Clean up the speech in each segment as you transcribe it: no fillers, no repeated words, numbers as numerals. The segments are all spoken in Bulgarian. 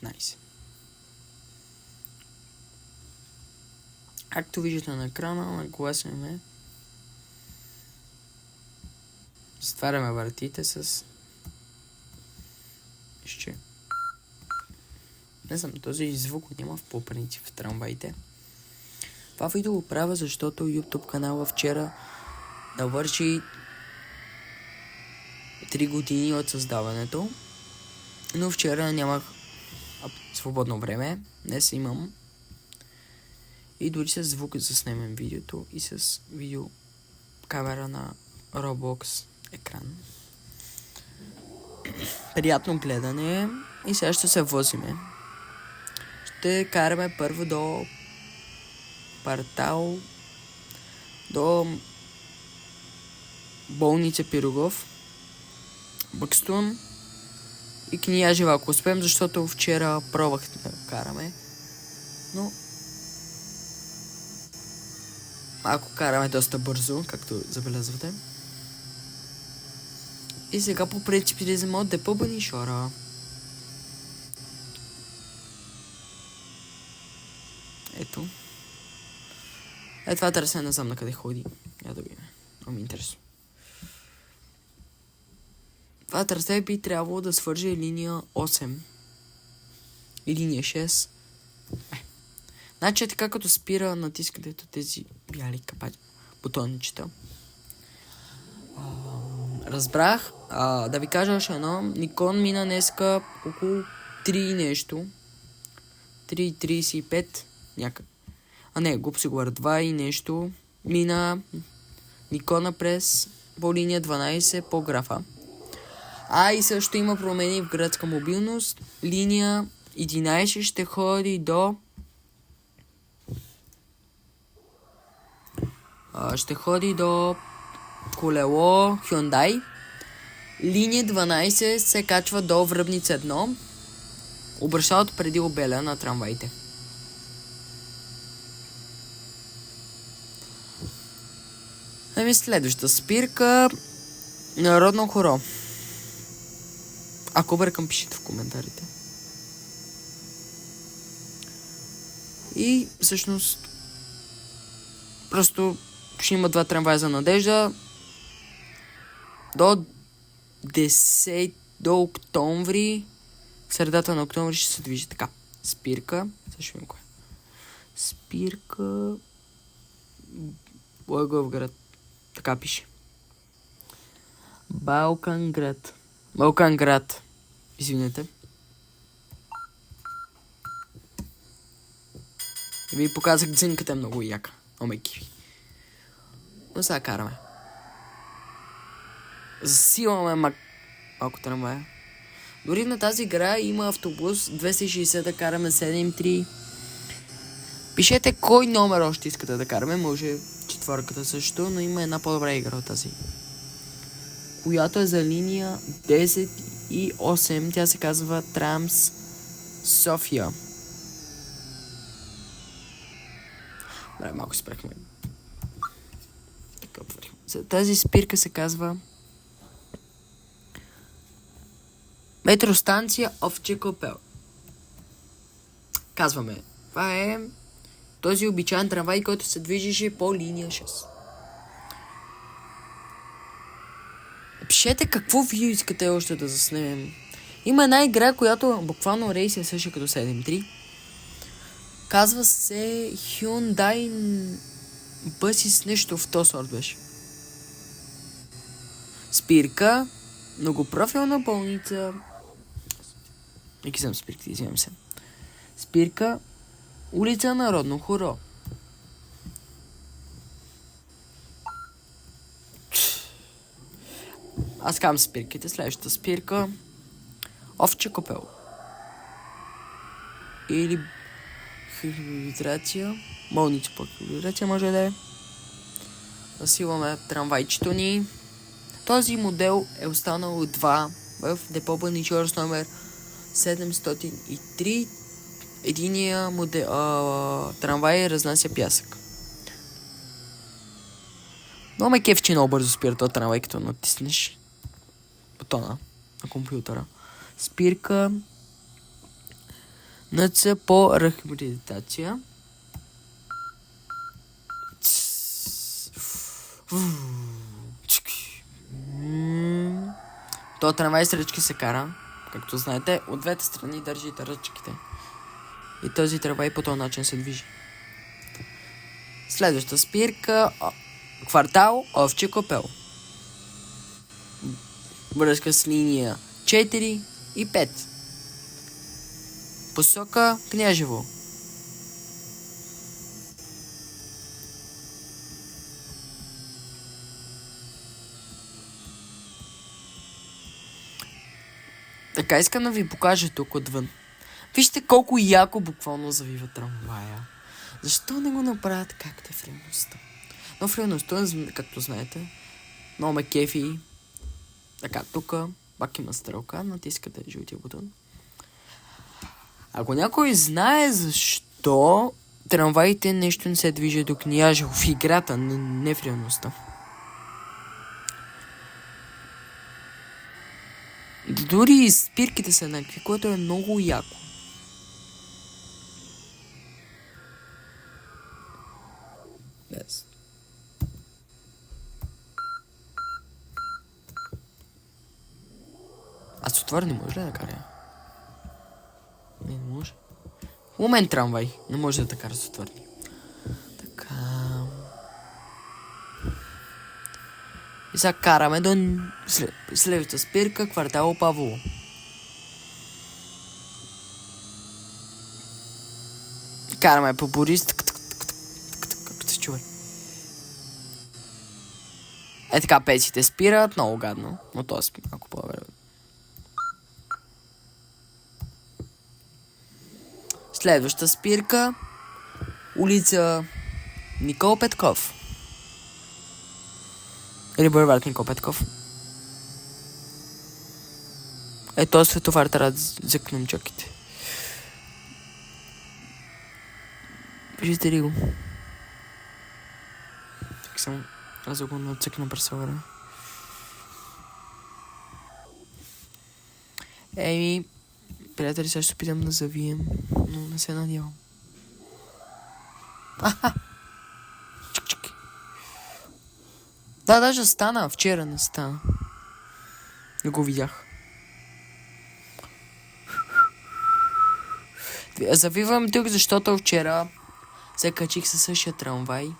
15. Както виждате на екрана, нагласяме. Затваряме вратите с... Ще. Не знам, този звук няма по принцип в трамваите. Това видео го правя, защото YouTube канала вчера навърши 3 години от създаването. Но вчера нямах свободно време. Днес имам. И дори с звук заснемем видеото и с видео камера на Roblox екран. Приятно гледане и сега ще се возиме. Ще караме първо до Партал, до болница Пирогов, Бъкстон и Книжево, ако успеем, защото вчера пробвах да караме. Но ако караме доста бързо, както забелязвате. И сега по принцип излизаме от депо Банишора. Ето. Това търся, не знам на къде ходи. Я да видим. Много ми интересно. Това търсе би трябвало да свърже линия 8. И линия 6. Значи така като спира, натискате тези бяли капачи, бутончета. Разбрах. Да ви кажа още едно. Никон мина днеска около 3 нещо. 3.35 някак. Не, глуп си говоря. 2 и нещо. Мина Никона през по линия 12 по графа. И също има промени в градска мобилност. Линия 11 ще ходи до... ще ходи до колело Hyundai. Линия 12 се качва до Връбница 1. Обръщават преди обеля на трамваите. Следващата спирка Народно хоро. Ако бъркам, пишете в коментарите. И всъщност просто ще има 2 трамвая за Надежда. До 10 до октомври. В средата на октомври ще се движи така. Спирка. Също има кое. Спирка Благоевград. Така пише. Балканград. Извинете. И ви показах дзинката е много яка. Омейки. Но сега караме. Засилваме малко трамвая. Дори на тази игра има автобус 260 да караме 7-3. Пишете кой номер още искате да караме. Може четвърката също, но има една по-добра игра от тази. Която е за линия 10 и 8. Тя се казва Трамс София. Добре, малко спрехме. Тази спирка се казва метростанция Овче копел. Казваме, това е този обичайен трамвай, който се движеше по линия 6. Пишете какво видео искате още да заснемем. Има една игра, която буквално рейс е също като 7.3. Казва се Hyundai Buses, нещо в този сорт беше. Спирка, многопрофилна болница. Неки съм спирка, извинявам се. Спирка, улица Народно хоро. Аз казвам спирките. Следващата спирка Овче копел. Или хилидрация. Болница по хилидрация може да е. Засилваме трамвайчето ни. Този модел е останал от 2 в депо Банишора с номер 703. Единия модел, трамвай разнася пясък. Но ме кеф, че много бързо спира този трамвай, като натиснеш бутона на компютъра. Спирка НЦ по рехабилитация. То трамвай с ръчки се кара, както знаете, от двете страни държите ръчките. И този трамвай по този начин се движи. Следваща спирка, квартал Овчи копел. Връзка с линия 4 и 5. Посока Княжево. Така, искам да ви покажа тук отвън. Вижте колко яко буквално завива трамвая. Защо не го направят както е в реалността? Но в реалността, както знаете, много ме кефи. Така, тук пак има стрелка, натискате жълтия бутон. Ако някой знае защо трамваите нещо не се движи до Княжево в играта, не в реалността. Дори и спирките са еднакви, което е много яко. Yes. А с отвор не може ли да каря? Не може. В момент трамвай. Не може да кара с отвърни. Така. И сега караме до следващата спирка, квартал Павлово. Караме по Борис. Както се чува. Е така, пеците спират, много гадно. Но то спи малко по-добре. Следваща спирка. Улица Никол Петков. Или булевард Никол Петков. Ето светофар трябва да зъкнем чаките. Виждате ли го? Так само аз да го нацъкна през това време. Еми, приятели, сега ще се опитам да завием, но не се надявам. Аха! Чик-чик. Да, даже стана. Вчера не стана. Не го видях. Завивам тук, защото вчера се качих със същия трамвай,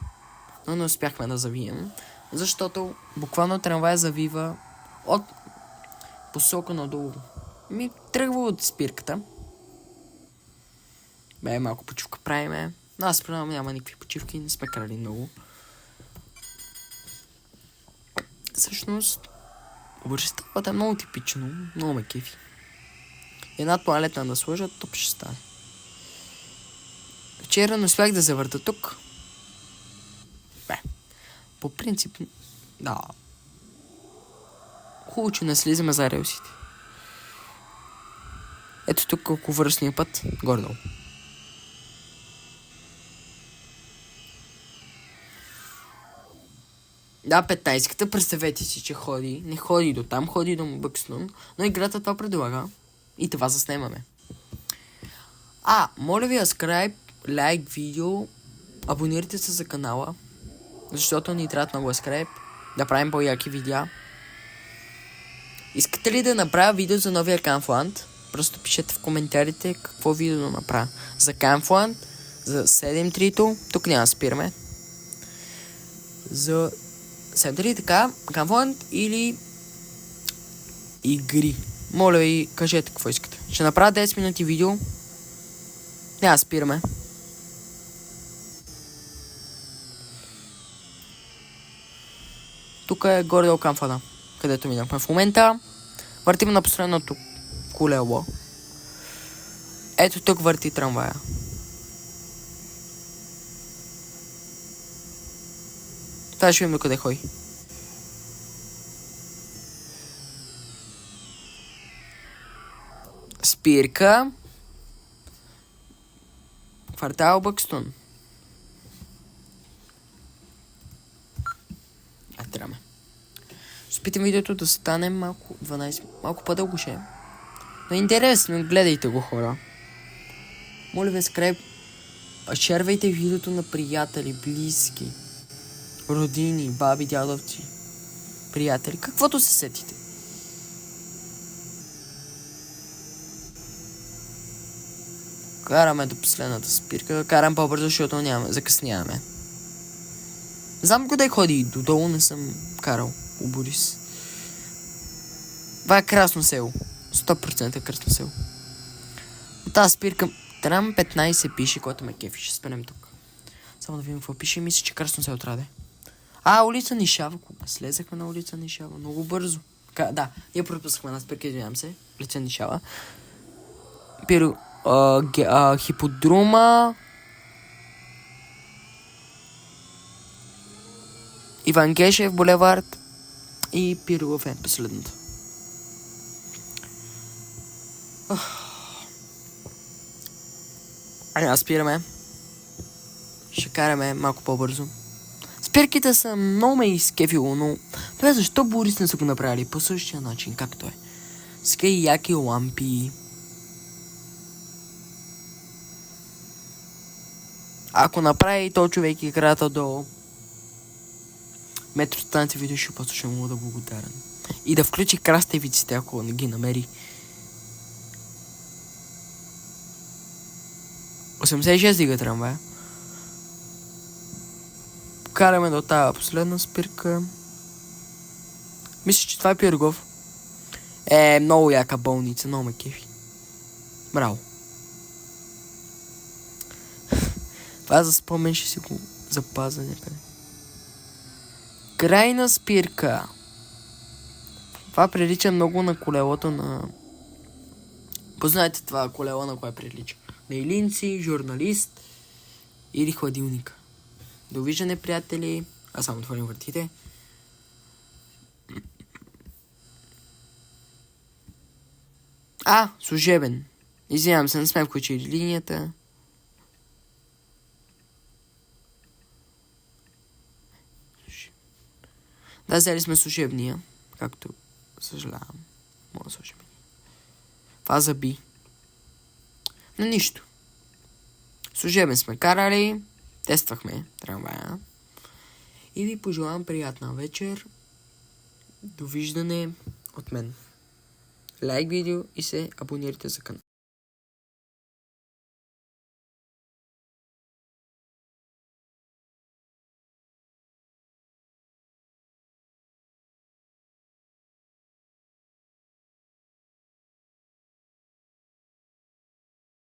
но не успяхме да завием, защото буквално трамвай завива от посока надолу. Ми тръгва от спирката. Малко почивка правиме. Но аз предавам няма никакви почивки, не сме крали много. Всъщност, обръщавата е много типично, много ме кефи. Една тоалетна да сложат, топ ще стане. Вчера не успях да завърта тук. По принцип, да. Хубаво, че не слизаме за релсите. Ето тук колко връстния път, горе-долу. Да, 15-ката, представете си, че ходи. Не ходи до там, ходи до Бъкстон, но играта това предлага. И това заснемаме. Моля ви, subscribe, лайк видео, абонирайте се за канала, защото ни трябват много subscribe, да правим по-яки видеа. Искате ли да направя видео за новия Kampfland? Просто пишете в коментарите какво видео да направя. За Kampfland, за 7.3-то, тук няма да спираме. За 7.3 така, Kampfland или игри. Моля ви, кажете какво искате. Ще направя 10 минути видео. Няма да спираме. Тук е горе-долу Kampfland, където минахме в момента. Въртим на последното колело. Ето тук върти трамвая. Това ще видим до къде ходи. Спирка. Квартал Бъкстон. Трябва. Ще опитам видеото да стане малко 12, малко по-дълго ще. Но интересно, гледайте го, хора. Моля ви, шервайте видеото на приятели, близки, родини, баби, дядовци, приятели, каквото се сетите. Караме до последната спирка. Карам по-бързо, защото закъсняваме. Знам къде ходи. Додолу не съм карал у Борис. Това е красно село. 100% красно село. Тази спирка Трам 15 пише, който ме кефи. Ще спрем тук. Само да видим какво пише. Мисля, че красно село трябва да е. Улица Нишава. Слезахме на улица Нишава. Много бързо. Да, ние пропускахме на спирка, извинявам се. Улица Нишава. Хиподрума. Иван Гешев булевард и Пирогов е последното. Спираме. Ще караме малко по-бързо. Спирките са много ме изкефило, но това е защо Борис не са го направили по същия начин, както е. С яки лампи. Ако направи то човек играта до метростанция видео, ще послушам му да благодарен. И да включи краставиците, ако не ги намери. 86 дига трамвая. Караме до тази последна спирка. Мисля, че това е Пирогов. Много яка болница, много ме кефи. Браво. Това за спомен ще си го запазя някъде. Крайна спирка. Това прилича много на колелото на... Познайте това колело на кое прилича. На Илинци, журналист или хладилник. Довиждане, приятели. Аз само отворим вратите. Служебен. Извинявам се, не сме включили линията. Да, взели сме служебния. Както съжалявам. Мога да сложим. Фаза B. Но нищо. Служебен сме карали. Тествахме трамвая. И ви пожелавам приятна вечер. Довиждане от мен. Лайк видео и се абонирайте за канала.